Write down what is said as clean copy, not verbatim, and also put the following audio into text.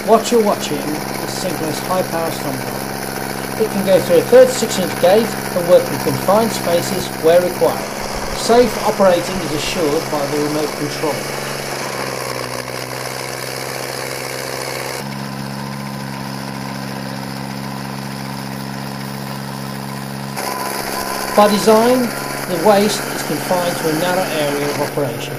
What you're watching is Simpler's high-power Stump-Grinder. It can go through a 36-inch gate and work in confined spaces where required. Safe operating is assured by the remote control. By design, the waste is confined to a narrow area of operation.